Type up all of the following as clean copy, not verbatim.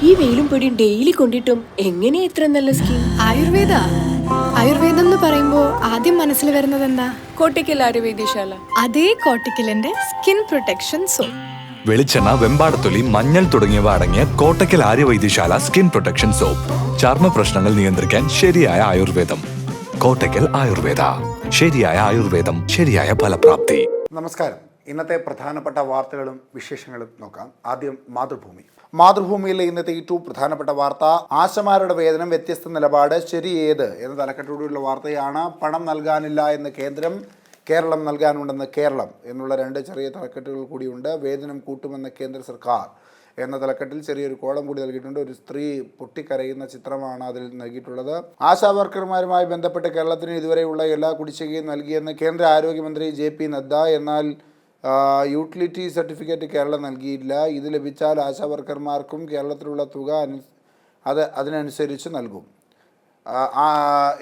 ഈ വെയിലും പൊടിയും ഡെയിലി കൊണ്ടിട്ടും എങ്ങനെയാ ഇത്ര നല്ല സ്കിൻ? ആയുർവേദം എന്ന് പറയുമ്പോ ആദ്യം മനസ്സിൽ വരുന്നത് എന്താ? കോട്ടയ്ക്കൽ ആയുർവേദശാല. അതേ കോട്ടയ്ക്കലിന്റെ സ്കിൻ പ്രൊട്ടക്ഷൻ സോപ്പ്. വെളിച്ചെണ്ണ, വെമ്പാടത്തൊലി, മഞ്ഞൾ തുടങ്ങിയവ അടങ്ങിയ Kottakkal Arya Vaidya Sala skin protection soap. ചർമ്മ പ്രശ്നങ്ങൾ നിയന്ത്രിക്കാൻ ശരിയായ ആയുർവേദം. കോട്ടയ്ക്കൽ ആയുർവേദ. ശരിയായ ആയുർവേദം, ശരിയായ ഫലപ്രാപ്തി. നമസ്കാരം. ഇന്നത്തെ പ്രധാനപ്പെട്ട വാർത്തകളും വിശേഷങ്ങളും നോക്കാം. ആദ്യം മാതൃഭൂമിയിലെ ഇന്നത്തെ ഏറ്റവും പ്രധാനപ്പെട്ട വാർത്ത, ആശമാരുടെ വേതനം വ്യത്യസ്ത നിലപാട്, ശരി ഏത് എന്ന തലക്കെട്ടോടുള്ള വാർത്തയാണ്. പണം നൽകാനില്ല എന്ന് കേന്ദ്രം, കേരളം നൽകാനുണ്ടെന്ന് കേരളം എന്നുള്ള രണ്ട് ചെറിയ തലക്കെട്ടുകൾ കൂടിയുണ്ട്. വേതനം കൂട്ടുമെന്ന് കേന്ദ്ര സർക്കാർ എന്ന തലക്കെട്ടിൽ ചെറിയൊരു കോളം കൂടി നൽകിയിട്ടുണ്ട്. ഒരു സ്ത്രീ പൊട്ടിക്കരയുന്ന ചിത്രമാണ് അതിൽ നൽകിയിട്ടുള്ളത്. ആശാ വർക്കർമാരുമായി ബന്ധപ്പെട്ട് കേരളത്തിന് ഇതുവരെയുള്ള എല്ലാ കുടിശ്ശികയും നൽകിയെന്ന് കേന്ദ്ര ആരോഗ്യമന്ത്രി JP നദ്ദ. എന്നാൽ യൂട്ടിലിറ്റി സർട്ടിഫിക്കറ്റ് കേരളം നൽകിയില്ല. ഇത് ലഭിച്ചാൽ ആശാ വർക്കർമാർക്കും കേരളത്തിലുള്ള തുക അതിനനുസരിച്ച് നൽകും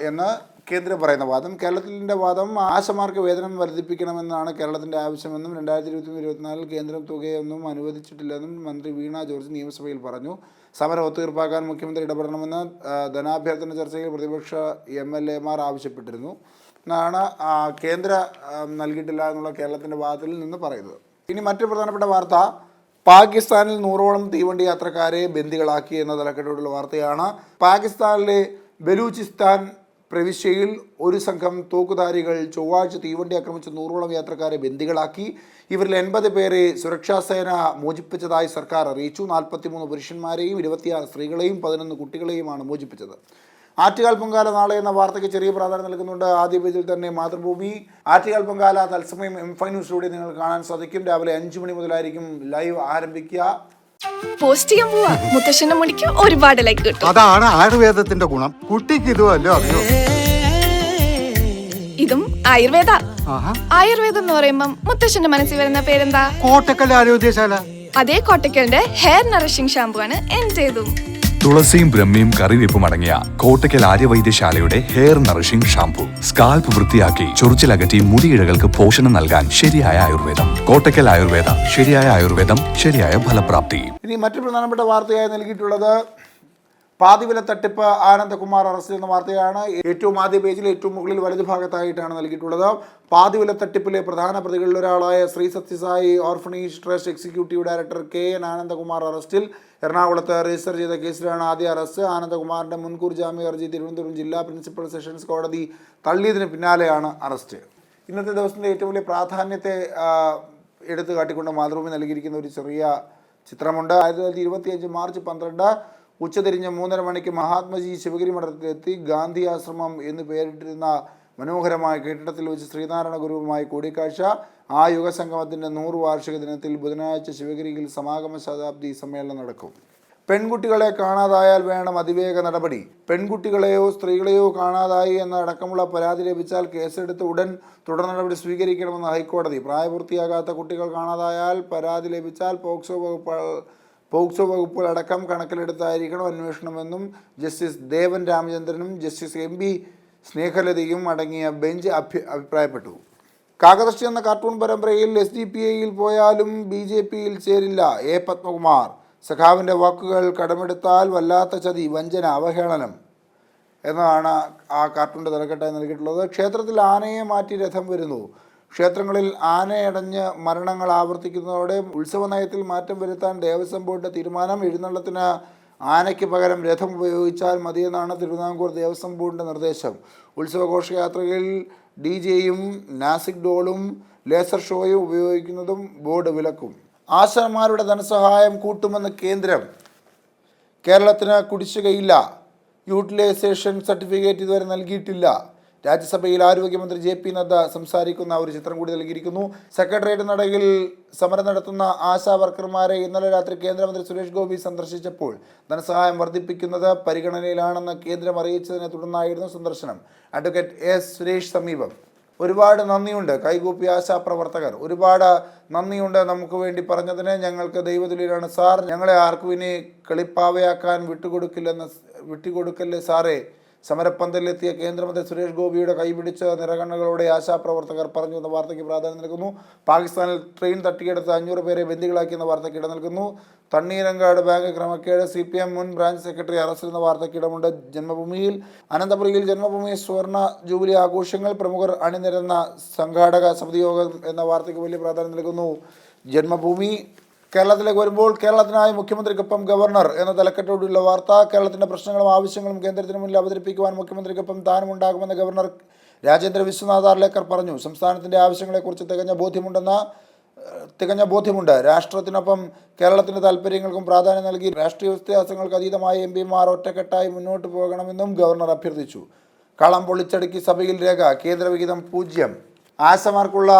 എന്ന് കേന്ദ്രം പറയുന്ന വാദം. കേരളത്തിൻ്റെ വാദം, ആശമാർക്ക് വേതനം വർദ്ധിപ്പിക്കണമെന്നാണ് കേരളത്തിൻ്റെ ആവശ്യമെന്നും 2023-24 കേന്ദ്രം തുകയൊന്നും അനുവദിച്ചിട്ടില്ലെന്നും മന്ത്രി വീണ ജോർജ് നിയമസഭയിൽ പറഞ്ഞു. സമരം ഒത്തുതീർപ്പാക്കാൻ മുഖ്യമന്ത്രി ഇടപെടണമെന്ന് ധനാഭ്യർത്ഥന ചർച്ചയിൽ പ്രതിപക്ഷ MLA മാർ ആവശ്യപ്പെട്ടിരുന്നു എന്നാണ് കേന്ദ്ര നൽകിയിട്ടില്ല എന്നുള്ള കേരളത്തിൻ്റെ വാദത്തിൽ നിന്ന് പറയുന്നത്. ഇനി മറ്റു പ്രധാനപ്പെട്ട വാർത്ത, പാകിസ്ഥാനിൽ 100ഓളം തീവണ്ടി യാത്രക്കാരെ ബന്ദികളാക്കി എന്ന തലക്കെട്ടോടുള്ള വാർത്തയാണ്. പാകിസ്ഥാനിലെ ബലൂചിസ്ഥാൻ പ്രവിശ്യയിൽ ഒരു സംഘം തോക്കുധാരികൾ ചൊവ്വാഴ്ച തീവണ്ടി ആക്രമിച്ച് 100ഓളം യാത്രക്കാരെ ബന്ദികളാക്കി. ഇവരിൽ 80 പേരെ സുരക്ഷാസേന മോചിപ്പിച്ചതായി സർക്കാർ അറിയിച്ചു. 43 പുരുഷന്മാരെയും 26 സ്ത്രീകളെയും 11 കുട്ടികളെയുമാണ് മോചിപ്പിച്ചത്. ആറ്റുകാൽ പൊങ്കാല നാളെ എന്ന വാർത്തയ്ക്ക് ചെറിയ പ്രാധാന്യം നൽകുന്നുണ്ട്. ആദ്യ പേജിൽ തന്നെ മാതൃഭൂമി. ആറ്റുകാൽ പൊങ്കാല തത്സമയം M5 ന്യൂസിലൂടെ നിങ്ങൾ കാണാൻ സാധിക്കും. രാവിലെ 5 മണി മുതലായിരിക്കും ലൈവ് ആരംഭിക്കുക. പോസ്റ്റ് ചെയ്യാൻ പോവാ. മുത്തശ്ശന്റെ മുടിക്ക് ഒരുപാട് ലൈക്ക് കിട്ടും. അതാണ് ആയുർവേദത്തിന്റെ ഗുണം. കുട്ടിക്ക് ഇതുമല്ലോ അറിയോ. ഇതും ആയുർവേദ. ആയുർവേദം എന്ന് പറയുമ്പം മുത്തശ്ശന്റെ മനസ്സിൽ വരുന്ന പേരെന്താ? കോട്ടക്കൽ ആരോഗ്യശാല. അതേ കോട്ടക്കലിന്റെ ഹെയർ നറിഷിംഗ് ഷാമ്പു ആണ് എന്റേതും. തുളസിയും ബ്രഹ്മയും കറിവേപ്പും അടങ്ങിയ കോട്ടയ്ക്കൽ ആര്യവൈദ്യശാലയുടെ ഹെയർ നറിഷിംഗ് ഷാംപൂ. സ്കാൽപ്പ് വൃത്തിയാക്കി ചൊറിച്ചിലകറ്റി മുടിയിഴകൾക്ക് പോഷണം നൽകാൻ ശരിയായ ആയുർവേദം. കോട്ടയ്ക്കൽ ആയുർവേദ. ശരിയായ ആയുർവേദം, ശരിയായ ഫലപ്രാപ്തി. ഇനി മറ്റു പ്രധാനപ്പെട്ട വാർത്തയായി നൽകിയിട്ടുള്ളത്, പാതിവില തട്ടിപ്പ്, ആനന്ദകുമാർ അറസ്റ്റ് എന്ന വാർത്തയാണ്. ഏറ്റവും ആദ്യ പേജിൽ ഏറ്റവും മുകളിൽ വലതുഭാഗത്തായിട്ടാണ് നൽകിയിട്ടുള്ളത്. പാതിവില തട്ടിപ്പിലെ പ്രധാന പ്രതികളിൽ ഒരാളായ Shri Sathya Sai orphanage trust executive director KN Anandakumar അറസ്റ്റിൽ. എറണാകുളത്ത് രജിസ്റ്റർ ചെയ്ത കേസിലാണ് ആദ്യ അറസ്റ്റ്. ആനന്ദകുമാറിന്റെ മുൻകൂർ ജാമ്യ ഹർജി തിരുവനന്തപുരം ജില്ലാ പ്രിൻസിപ്പൽ സെഷൻസ് കോടതി തള്ളിയതിന് പിന്നാലെയാണ് അറസ്റ്റ്. ഇന്നത്തെ ദിവസത്തിന്റെ ഏറ്റവും വലിയ പ്രാധാന്യത്തെ എടുത്തു കാട്ടിക്കൊണ്ട് മാതൃഭൂമി നൽകിയിരിക്കുന്ന ഒരു ചെറിയ ചിത്രമുണ്ട്. 1925 മാർച്ച് 12 ഉച്ചതിരിഞ്ഞ് 3:30 മണിക്ക് മഹാത്മജി ശിവഗിരി മഠത്തിലെത്തി. ഗാന്ധി ആശ്രമം എന്ന് പേരിട്ടിരുന്ന മനോഹരമായ കെട്ടിടത്തിൽ വെച്ച് ശ്രീനാരായണ ഗുരുവുമായി കൂടിക്കാഴ്ച. ആ യുഗസംഗമത്തിൻ്റെ 100 വാർഷിക ദിനത്തിൽ ബുധനാഴ്ച ശിവഗിരിയിൽ സമാഗമ ശതാബ്ദി സമ്മേളനം നടക്കും. പെൺകുട്ടികളെ കാണാതായാൽ വേണം അതിവേഗ നടപടി. പെൺകുട്ടികളെയോ സ്ത്രീകളെയോ കാണാതായി എന്നടക്കമുള്ള പരാതി ലഭിച്ചാൽ കേസെടുത്ത് ഉടൻ തുടർ നടപടി സ്വീകരിക്കണമെന്ന് ഹൈക്കോടതി. പ്രായപൂർത്തിയാകാത്ത കുട്ടികൾ കാണാതായാൽ പരാതി ലഭിച്ചാൽ പോക്സോ വകുപ്പുകൾ അടക്കം കണക്കിലെടുത്തായിരിക്കണം അന്വേഷണമെന്നും ജസ്റ്റിസ് ദേവൻ രാമചന്ദ്രനും ജസ്റ്റിസ് MB സ്നേഹലതയും അടങ്ങിയ ബെഞ്ച് അഭിപ്രായപ്പെട്ടു. കാക്കദർശി എന്ന കാർട്ടൂൺ പരമ്പരയിൽ SDPI-യിൽ പോയാലും BJP-യിൽ ചേരില്ല പത്മകുമാർ. സഖാവിൻ്റെ വാക്കുകൾ കടമെടുത്താൽ വല്ലാത്ത ചതി, വഞ്ചന, അവഹേളനം എന്നതാണ് ആ കാർട്ടൂണിൻ്റെ തലക്കെട്ടായി നൽകിയിട്ടുള്ളത്. ക്ഷേത്രത്തിൽ ആനയെ മാറ്റി രഥം വരുന്നു. ക്ഷേത്രങ്ങളിൽ ആനയടഞ്ഞ് മരണങ്ങൾ ആവർത്തിക്കുന്നതോടെ ഉത്സവ നയത്തിൽ മാറ്റം വരുത്താൻ ദേവസ്വം ബോർഡിൻ്റെ തീരുമാനം. എഴുന്നള്ളത്തിന് ആനയ്ക്ക് പകരം രഥം ഉപയോഗിച്ചാൽ മതിയെന്നാണ് തിരുവിതാംകൂർ ദേവസ്വം ബോർഡിൻ്റെ നിർദ്ദേശം. ഉത്സവ ഘോഷയാത്രകളിൽ DJ-യും നാസിക് ഡോളും ലേസർ ഷോയും ഉപയോഗിക്കുന്നതും ബോർഡ് വിലക്കും. ആശാമാരുടെ ധനസഹായം കൂട്ടുമെന്ന് കേന്ദ്രം, കേരളത്തിന് കുടിശ്ശികയില്ല. യൂട്ടിലൈസേഷൻ സർട്ടിഫിക്കറ്റ് ഇതുവരെ നൽകിയിട്ടില്ല. രാജ്യസഭയിൽ ആരോഗ്യമന്ത്രി JP നദ്ദ സംസാരിക്കുന്ന ഒരു ചിത്രം കൂടി നൽകിയിരിക്കുന്നു. സെക്രട്ടേറിയറ്റ് നടയിൽ സമരം നടത്തുന്ന ആശാ വർക്കർമാരെ ഇന്നലെ രാത്രി കേന്ദ്രമന്ത്രി സുരേഷ് ഗോപി സന്ദർശിച്ചപ്പോൾ ധനസഹായം വർദ്ധിപ്പിക്കുന്നത് പരിഗണനയിലാണെന്ന് കേന്ദ്രം അറിയിച്ചതിനെ തുടർന്നായിരുന്നു സന്ദർശനം. അഡ്വക്കേറ്റ് S സുരേഷ് സമീപം. ഒരുപാട് നന്ദിയുണ്ട് കൈകൂപ്പി ആശാ പ്രവർത്തകർ. ഒരുപാട് നന്ദിയുണ്ട് നമുക്ക് വേണ്ടി പറഞ്ഞതിന്. ഞങ്ങൾക്ക് ദൈവതുല്യരാണ് സാർ. ഞങ്ങളെ ആർക്കും ഇനി കളിപ്പാവയാക്കാൻ വിട്ടുകൊടുക്കല്ലേ സാറേ. സമരപ്പന്തലിലെത്തിയ കേന്ദ്രമന്ത്രി സുരേഷ് ഗോപിയുടെ കൈപിടിച്ച് നിറകണ്ണുകളോടെ ആശാപ്രവർത്തകർ പറഞ്ഞു എന്ന വാർത്തയ്ക്ക് പ്രാധാന്യം നൽകുന്നു. പാകിസ്ഥാനിൽ ട്രെയിൻ തട്ടിയെടുത്ത് 500 പേരെ ബന്ദികളാക്കിയെന്ന വാർത്തയ്ക്ക് ഇടം നൽകുന്നു. തണ്ണീരങ്കാട് ബാങ്ക് ക്രമക്കേട് CPM മുൻ ബ്രാഞ്ച് സെക്രട്ടറി അറസ്റ്റ് എന്ന വാർത്തയ്ക്ക് ഇടമുണ്ട്. ജന്മഭൂമിയിൽ അനന്തപുരിയിൽ ജന്മഭൂമി സുവർണ ജൂബിലി ആഘോഷങ്ങൾ പ്രമുഖർ അണിനിരന്ന സംഘാടക സമിതി യോഗം എന്ന വാർത്തയ്ക്ക് വലിയ പ്രാധാന്യം നൽകുന്നു. ജന്മഭൂമി കേരളത്തിലേക്ക് വരുമ്പോൾ കേരളത്തിനായി മുഖ്യമന്ത്രിക്കൊപ്പം ഗവർണർ എന്ന തലക്കെട്ടോടുള്ള വാർത്ത. കേരളത്തിന്റെ പ്രശ്നങ്ങളും ആവശ്യങ്ങളും കേന്ദ്രത്തിന് മുന്നിൽ അവതരിപ്പിക്കുവാൻ മുഖ്യമന്ത്രിക്കൊപ്പം താനും ഉണ്ടാകുമെന്ന് ഗവർണർ രാജേന്ദ്ര വിശ്വനാഥ് ആർലേക്കർ പറഞ്ഞു. സംസ്ഥാനത്തിന്റെ ആവശ്യങ്ങളെക്കുറിച്ച് തികഞ്ഞ ബോധ്യമുണ്ട്. രാഷ്ട്രത്തിനൊപ്പം കേരളത്തിന്റെ താല്പര്യങ്ങൾക്കും പ്രാധാന്യം നൽകി രാഷ്ട്രീയ വ്യത്യാസങ്ങൾക്ക് അതീതമായ MP-മാർ ഒറ്റക്കെട്ടായി മുന്നോട്ട് പോകണമെന്നും ഗവർണർ അഭ്യർത്ഥിച്ചു. കളം പൊളിച്ചടുക്കി സഭയിൽ രേഖ. കേന്ദ്രവിഹിതം 0. ആശമാർക്കുള്ള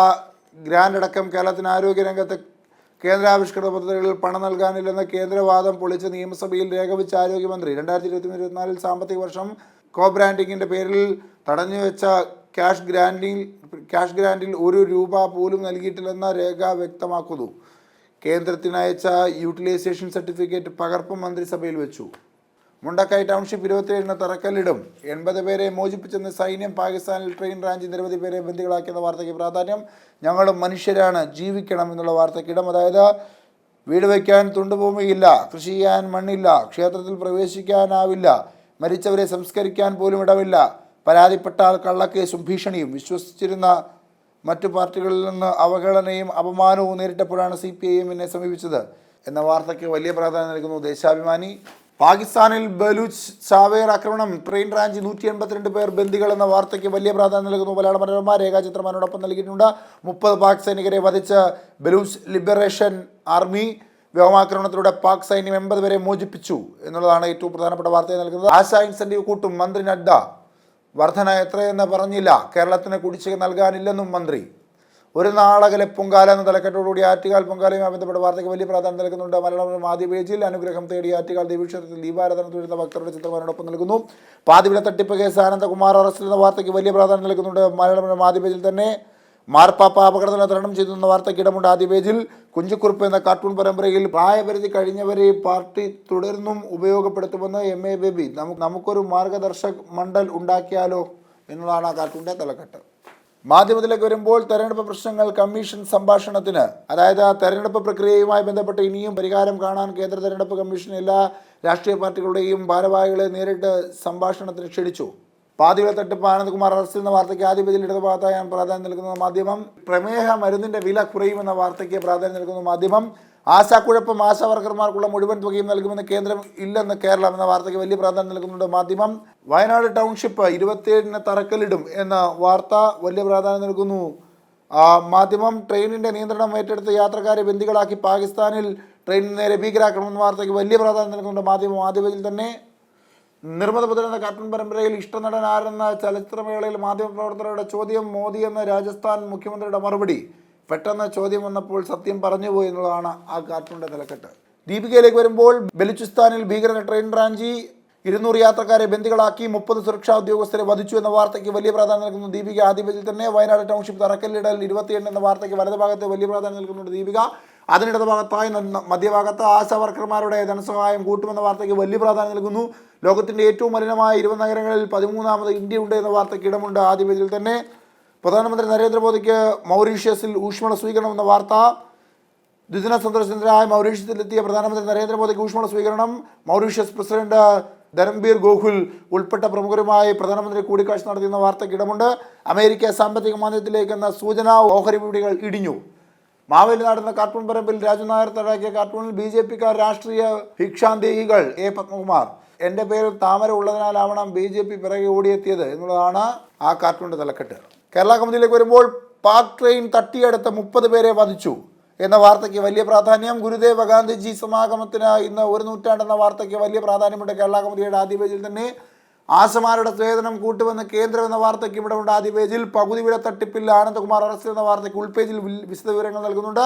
ഗ്രാന്റ് അടക്കം കേരളത്തിന് ആരോഗ്യരംഗത്ത് കേന്ദ്രാവിഷ്കൃത പദ്ധതികളിൽ പണം നൽകാനില്ലെന്ന കേന്ദ്രവാദം പൊളിച്ച് നിയമസഭയിൽ രേഖ വെച്ച ആരോഗ്യമന്ത്രി 2023-24 സാമ്പത്തിക വർഷം കോബ്രാൻഡിങ്ങിൻ്റെ പേരിൽ തടഞ്ഞുവെച്ച ക്യാഷ് ഗ്രാൻഡിൽ 1 രൂപ പോലും നൽകിയിട്ടില്ലെന്ന രേഖ വ്യക്തമാക്കുന്നു. കേന്ദ്രത്തിനയച്ച യൂട്ടിലൈസേഷൻ സർട്ടിഫിക്കറ്റ് പകർപ്പ് മന്ത്രിസഭയിൽ വെച്ചു. മുണ്ടക്കായ് ടൗൺഷിപ്പ് 27-ന് തറക്കല്ലിടും. 80 പേരെ മോചിപ്പിച്ചെന്ന് സൈന്യം. പാകിസ്ഥാനിൽ ട്രെയിൻ റാഞ്ചി നിരവധി പേരെ ബന്ദികളാക്കിയെന്ന വാർത്തയ്ക്ക് പ്രാധാന്യം. ഞങ്ങളും മനുഷ്യരാണ്, ജീവിക്കണം എന്നുള്ള വാർത്തയ്ക്കിടം. അതായത് വീട് വയ്ക്കാൻ തുണ്ടുഭൂമിയില്ല, കൃഷി ചെയ്യാൻ മണ്ണില്ല, ക്ഷേത്രത്തിൽ പ്രവേശിക്കാനാവില്ല, മരിച്ചവരെ സംസ്കരിക്കാൻ പോലും ഇടമില്ല, പരാതിപ്പെട്ടാൽ കള്ളക്കേസും ഭീഷണിയും, വിശ്വസിച്ചിരുന്ന മറ്റു പാർട്ടികളിൽ നിന്ന് അവഹേളനയും അപമാനവും നേരിട്ടപ്പോഴാണ് CPIM-നെ സമീപിച്ചത് എന്ന വാർത്തയ്ക്ക് വലിയ പ്രാധാന്യം നൽകുന്നു ദേശാഭിമാനി. പാകിസ്ഥാനിൽ ബലൂച്ച് ചാവേർ ആക്രമണം, ട്രെയിൻ റാഞ്ചി 182 പേർ ബന്ദികൾ എന്ന വാർത്തയ്ക്ക് വലിയ പ്രാധാന്യം നൽകുന്നു മലയാള മനോരമ. രേഖാചിത്രമാനോടൊപ്പം നൽകിയിട്ടുണ്ട്. 30 പാക് സൈനികരെ വധിച്ച് ബലൂച്ച് ലിബറേഷൻ ആർമി. വ്യോമാക്രമണത്തിലൂടെ പാക് സൈന്യം 80 പേരെ മോചിപ്പിച്ചു എന്നുള്ളതാണ് ഏറ്റവും പ്രധാനപ്പെട്ട വാർത്തയെ നൽകുന്നത്. ആശാ ഇൻസെന്റീവ് കൂട്ടും മന്ത്രി നഡ്ഡ. വർധന എത്രയെന്ന് പറഞ്ഞില്ല. കേരളത്തിന് കുടിശ്ശിക നൽകാനില്ലെന്നും മന്ത്രി. ഒരു നാളകലെ പൊങ്കാല എന്ന തലക്കെട്ടോടുകൂടി ആറ്റുകാൽ പൊങ്കാലയുമായി ബന്ധപ്പെട്ട വാർത്തയ്ക്ക് വലിയ പ്രാധാന്യം നൽകുന്നുണ്ട്. മലയാളം ആദ്യ പേജിൽ അനുഗ്രഹം തേടി ആറ്റുകാൽ ദേവീക്ഷേത്രത്തിൽ ദീപാരാധന വരുന്ന ഭക്തരുടെ ചിത്രമാനോടൊപ്പം നൽകുന്നു. പാതിവില തട്ടിപ്പ് കേസ് ആനന്ദകുമാർ അറസ്റ്റിൽ എന്ന വാർത്തയ്ക്ക് വലിയ പ്രാധാന്യം നൽകുന്നുണ്ട്. മലയാളം ആദ്യ പേജിൽ തന്നെ മാർപ്പാപ്പ അപകടത്തിന് തരണം ചെയ്തു എന്ന വാർത്തയ്ക്ക് ഇടമുണ്ട്. ആദ്യ പേജിൽ കുഞ്ചുക്കുറുപ്പ് എന്ന കാർട്ടൂൺ പരമ്പരയിൽ പ്രായപരിധി കഴിഞ്ഞവരെ പാർട്ടി തുടർന്നും ഉപയോഗപ്പെടുത്തുമെന്ന് MA ബേബി. നമുക്കൊരു മാർഗദർശക് മണ്ഡൽ ഉണ്ടാക്കിയാലോ എന്നുള്ളതാണ് ആ കാർട്ടൂണിൻ്റെ തലക്കെട്ട്. മാധ്യമത്തിലേക്ക് വരുമ്പോൾ തെരഞ്ഞെടുപ്പ് പ്രശ്നങ്ങൾ കമ്മീഷൻ സംഭാഷണത്തിന്. അതായത് തെരഞ്ഞെടുപ്പ് പ്രക്രിയയുമായി ബന്ധപ്പെട്ട് ഇനിയും പരിഹാരം കാണാൻ കേന്ദ്ര തെരഞ്ഞെടുപ്പ് കമ്മീഷൻ എല്ലാ രാഷ്ട്രീയ പാർട്ടികളുടെയും ഭാരവാഹികളെ നേരിട്ട് സംഭാഷണത്തിന് ക്ഷണിച്ചു. പാതിവില തട്ടിപ്പ് ആനന്ദകുമാർ അറസ്റ്റിൽ എന്ന വാർത്തയ്ക്ക് ആദ്യ പേജിൽ ഇടതുഭാഗത്തായാണ് പ്രാധാന്യം നൽകുന്ന മാധ്യമം. പ്രമേഹ മരുന്നിന്റെ വില കുറയുമെന്ന വാർത്തയ്ക്ക് പ്രാധാന്യം നൽകുന്ന മാധ്യമം. ആശാക്കുഴപ്പം ആശാവർക്കർമാർക്കുള്ള മുഴുവൻ തുകയും നൽകുമെന്ന് കേന്ദ്രം ഇല്ലെന്ന് കേരളം എന്ന വാർത്തയ്ക്ക് വലിയ പ്രാധാന്യം നൽകുന്നുണ്ട് മാധ്യമം. വയനാട് ടൗൺഷിപ്പ് 27-ന് തറക്കല്ലിടും എന്ന വാർത്ത വലിയ പ്രാധാന്യം നൽകുന്നു മാധ്യമം. ട്രെയിനിന്റെ നിയന്ത്രണം ഏറ്റെടുത്ത് യാത്രക്കാരെ ബന്ദികളാക്കി പാകിസ്ഥാനിൽ ട്രെയിനിന് നേരെ ഭീകരാക്രമണം എന്ന വാർത്തയ്ക്ക് വലിയ പ്രാധാന്യം നൽകുന്നുണ്ട് മാധ്യമം. ആദ്യ പേജിൽ തന്നെ നിർമ്മത പുത്രൻ എന്ന കാർട്ടൂൺ പരമ്പരയിൽ ഇഷ്ടനടൻ ആരെന്ന ചലച്ചിത്രമേളയിൽ മാധ്യമപ്രവർത്തകരുടെ ചോദ്യം. മോദി എന്ന രാജസ്ഥാൻ മുഖ്യമന്ത്രിയുടെ മറുപടി. പെട്ടെന്ന് ചോദ്യം വന്നപ്പോൾ സത്യം പറഞ്ഞുപോയി എന്നുള്ളതാണ് ആ കാർട്ടൂണിന്റെ തലക്കെട്ട്. ദീപികയിലേക്ക് വരുമ്പോൾ ബലൂചിസ്ഥാനിൽ ഭീകര ട്രെയിൻ റാഞ്ചി 200 യാത്രക്കാരെ ബന്ദികളാക്കി 30 സുരക്ഷാ ഉദ്യോഗസ്ഥരെ വധിച്ചു എന്ന വാർത്തയ്ക്ക് വലിയ പ്രാധാന്യം നൽകുന്നു ദീപിക. ആദ്യ പേജിൽ തന്നെ വയനാട് ടൗൺഷിപ്പ് തറക്കല്ലിടൽ 28 എന്ന വാർത്തയ്ക്ക് വലതുഭാഗത്ത് വലിയ പ്രാധാന്യം നൽകുന്നുണ്ട് ദീപിക. അതിനിടതുഭാഗത്തായി മധ്യഭാഗത്ത് ആശാവർക്കർമാരുടെ ധനസഹായം കൂട്ടുമെന്ന വാർത്തയ്ക്ക് വലിയ പ്രാധാന്യം നൽകുന്നു. ലോകത്തിൻ്റെ ഏറ്റവും മലിനമായ 20 നഗരങ്ങളിൽ 13ാമത് ഇന്ത്യ ഉണ്ട് എന്ന വാർത്തയ്ക്ക് ഇടമുണ്ട് ആദ്യ പേജിൽ തന്നെ. പ്രധാനമന്ത്രി നരേന്ദ്രമോദിക്ക് മൗറീഷ്യസിൽ ഊഷ്മള സ്വീകരണം എന്ന വാർത്ത. ദ്വിദിന സന്ദർശനത്തിനായി മൗറീഷ്യസിലെത്തിയ പ്രധാനമന്ത്രി നരേന്ദ്രമോദിക്ക് ഊഷ്മള സ്വീകരണം. മൗറീഷ്യസ് പ്രസിഡന്റ് ധരംബീർ ഗോകുൽ ഉൾപ്പെട്ട പ്രമുഖരുമായി പ്രധാനമന്ത്രി കൂടിക്കാഴ്ച നടത്തിയെന്ന വാർത്തയ്ക്ക് ഇടമുണ്ട്. അമേരിക്ക സാമ്പത്തിക മാന്ദ്യത്തിലേക്കെന്ന സൂചന. ഓഹരി വിപണികൾ ഇടിഞ്ഞു. മാവേലി നടന്ന കാർട്ടൂൺ പരമ്പിൽ രാജു നായർ തയ്യാറാക്കിയ കാർട്ടൂണിൽ BJP-ക്കാർ രാഷ്ട്രീയ ഭിക്ഷാന്തേഹികൾ. പത്മകുമാർ. എൻ്റെ പേരിൽ താമര ഉള്ളതിനാലാവണം BJP പിറകെ ഓടിയെത്തിയത് എന്നുള്ളതാണ് ആ കാർട്ടൂണിൻ്റെ തലക്കെട്ട്. കേരള കൗമുദിയിലേക്ക് വരുമ്പോൾ പാക് ട്രെയിൻ തട്ടിയെടുത്ത് 30 പേരെ വധിച്ചു എന്ന വാർത്തയ്ക്ക് വലിയ പ്രാധാന്യം. ഗുരുദേവ ഗാന്ധിജി സമാഗമത്തിന് ഇന്ന് 1 നൂറ്റാണ്ടെന്ന വാർത്തയ്ക്ക് വലിയ പ്രാധാന്യമുണ്ട് കേരള കൗമുദിയുടെ ആദ്യ പേജിൽ തന്നെ. ആശമാരുടെ വേതനം കൂട്ടുമെന്ന് കേന്ദ്രം എന്ന വാർത്തയ്ക്ക് ഇവിടെ ഉണ്ട് ആദ്യ പേജിൽ. പകുതി വില തട്ടിപ്പിൽ ആനന്ദകുമാർ അറസ്റ്റ് എന്ന വാർത്തയ്ക്ക് ഉൾപേജിൽ വിശദവിവരങ്ങൾ നൽകുന്നുണ്ട്.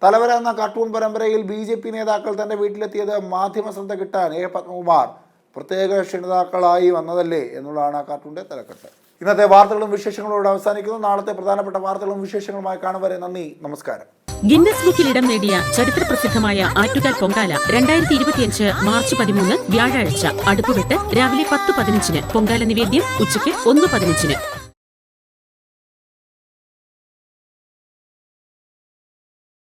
തലവര എന്ന കാർട്ടൂൺ പരമ്പരയിൽ BJP നേതാക്കൾ തൻ്റെ വീട്ടിലെത്തിയത് മാധ്യമ ശ്രദ്ധ കിട്ടാൻ. പത്മകുമാർ പ്രത്യേക ക്ഷണിതാക്കളായി വന്നതല്ലേ എന്നുള്ളതാണ് ആ കാർട്ടൂണിൻ്റെ തലക്കെട്ട്. ഇന്നത്തെ വാർത്തകളും വിശേഷങ്ങളോട് അവസാനിക്കുന്നു. നാളത്തെ പ്രധാനപ്പെട്ട വാർത്തകളും വിശേഷങ്ങളുമായി കാണും വരെ നന്ദി, നമസ്കാരം. ഗിന്നസ് ബുക്കിൽ ഇടം നേടിയ ചരിത്രപ്രസിദ്ധമായ ആറ്റുകാൽ പൊങ്കാല 2025 മാർച്ച് 13 വ്യാഴാഴ്ച അടുപ്പുവിട്ട് രാവിലെ 10:15 പൊങ്കാല നിവേദ്യം ഉച്ചയ്ക്ക് 1:15.